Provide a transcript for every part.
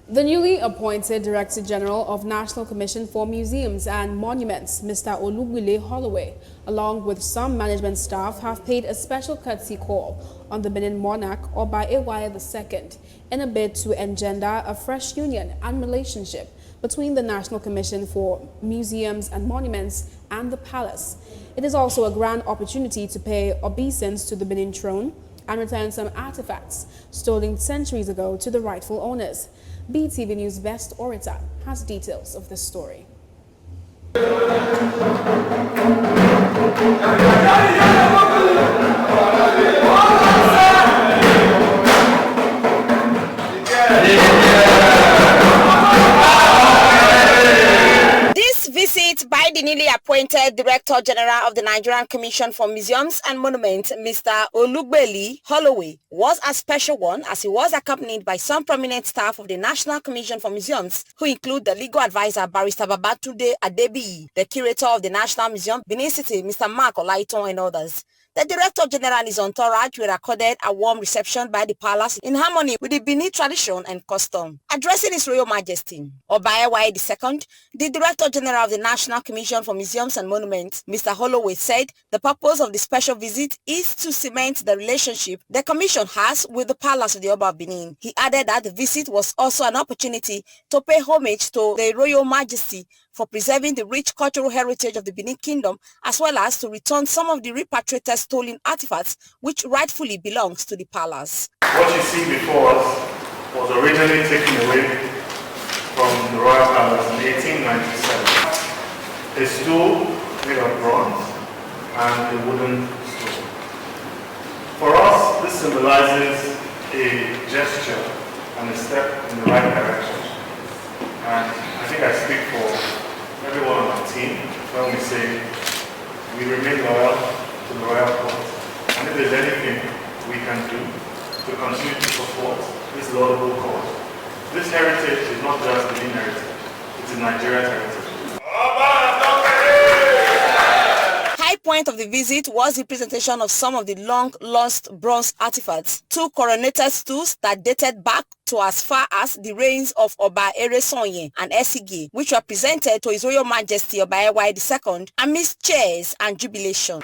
The newly appointed Director General of National Commission for Museums and Monuments, Mr. Olugbile Holloway, along with some management staff, have paid a special courtesy call on the Benin monarch, Oba II, in a bid to engender a fresh union and relationship between the National Commission for Museums and Monuments and the palace. It is also a grand opportunity to pay obeisance to the Benin throne and return some artifacts stolen centuries ago to the rightful owners. BTV News Best Orator has details of this story. Visit by the newly appointed Director General of the Nigerian Commission for Museums and Monuments, Mr. Olugbile Holloway, was a special one as he was accompanied by some prominent staff of the National Commission for Museums, who include the legal advisor Barrister Babatunde Adebiyi, the curator of the National Museum, Benin City, Mr. Mark Olaiton, and others. The Director General and his entourage were accorded a warm reception by the palace in harmony with the Benin tradition and custom. Addressing His Royal Majesty, Oba II, the Director General of the National Commission for Museums and Monuments, Mr. Holloway, said the purpose of the special visit is to cement the relationship the Commission has with the Palace of the Oba of Benin. He added that the visit was also an opportunity to pay homage to the Royal Majesty for preserving the rich cultural heritage of the Benin Kingdom, as well as to return some of the repatriated stolen artifacts which rightfully belongs to the palace. What you see before us was originally taken away from the Royal Palace in 1897. A stool made of bronze and a wooden stool. For us, this symbolizes a gesture and a step in the right direction. And I think I speak for everyone on our team when we say we remain loyal to the Royal Court. And if there's anything we can do to continue to support this laudable cause, this heritage is not just Benin heritage, it's a Nigerian heritage. High point of the visit was the presentation of some of the long-lost bronze artifacts, two coronated stools that dated back to as far as the reigns of Oba Eresonye and Esige, which were presented to His Royal Majesty Oba II amidst cheers and jubilation.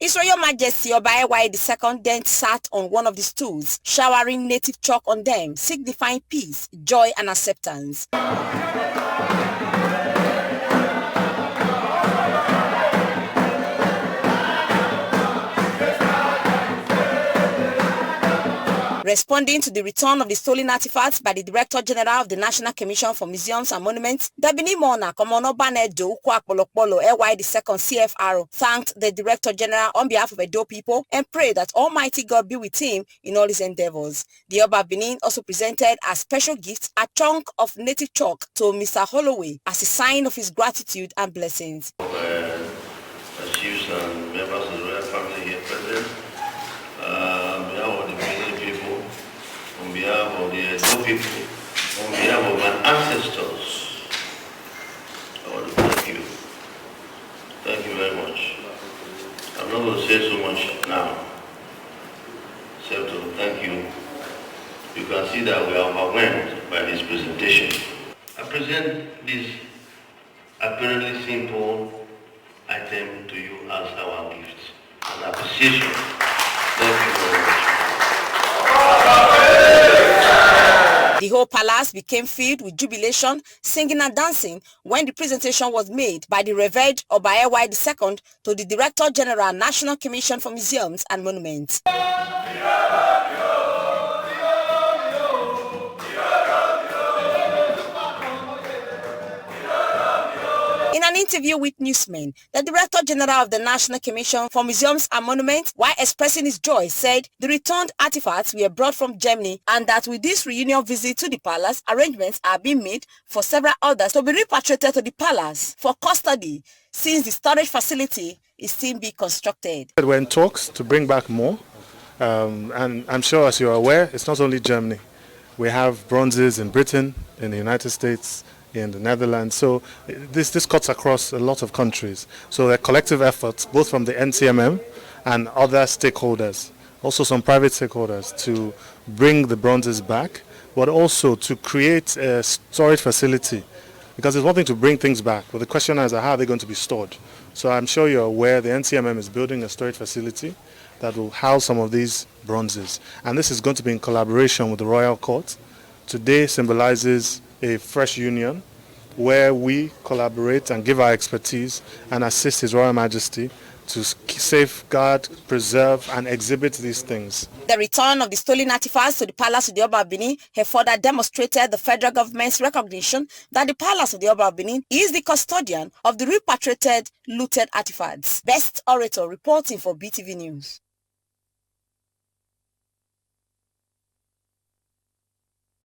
His Royal Majesty Oba II then sat on one of the stools, showering native chalk on them, signifying peace, joy and acceptance. Responding to the return of the stolen artifacts by the Director General of the National Commission for Museums and Monuments, the Benin monarch, Omonobanedo Ukwakpolokpolo II CFR, thanked the Director General on behalf of Edo people and prayed that Almighty God be with him in all his endeavors. The Oba of Benin also presented as special gift a chunk of native chalk to Mr. Holloway as a sign of his gratitude and blessings. Chiefs and members of the royal family here present, on behalf of the Benin people, on behalf of the Edo people, on behalf of my ancestors, I want to thank you. Thank you very much. I'm not going to say so much now, except to thank you. You can see that we are overwhelmed by this presentation. I present this apparently simple item to you as our gift, an appreciation. Thank you very much. The whole palace became filled with jubilation, singing and dancing when the presentation was made by the Revered Oba II to the Director General, National Commission for Museums and Monuments. In an interview with newsmen, the Director General of the National Commission for Museums and Monuments, while expressing his joy, said the returned artifacts were brought from Germany and that with this reunion visit to the palace, arrangements are being made for several others to be repatriated to the palace for custody, since the storage facility is still being constructed. We're in talks to bring back more, and I'm sure, as you're aware, it's not only Germany. We have bronzes in Britain, in the United States, in the Netherlands. So this cuts across a lot of countries. So there are collective efforts, both from the NCMM and other stakeholders, also some private stakeholders, to bring the bronzes back, but also to create a storage facility. Because it's one thing to bring things back, but the question is, how are they going to be stored? So I'm sure you're aware the NCMM is building a storage facility that will house some of these bronzes. And this is going to be in collaboration with the Royal Court. Today symbolizes a fresh union where we collaborate and give our expertise and assist His Royal Majesty to safeguard, preserve and exhibit these things. The return of the stolen artifacts to the Palace of the Oba of Benin have further demonstrated the federal government's recognition that the Palace of the Oba of Benin is the custodian of the repatriated, looted artifacts. Best Orator reporting for BTV News.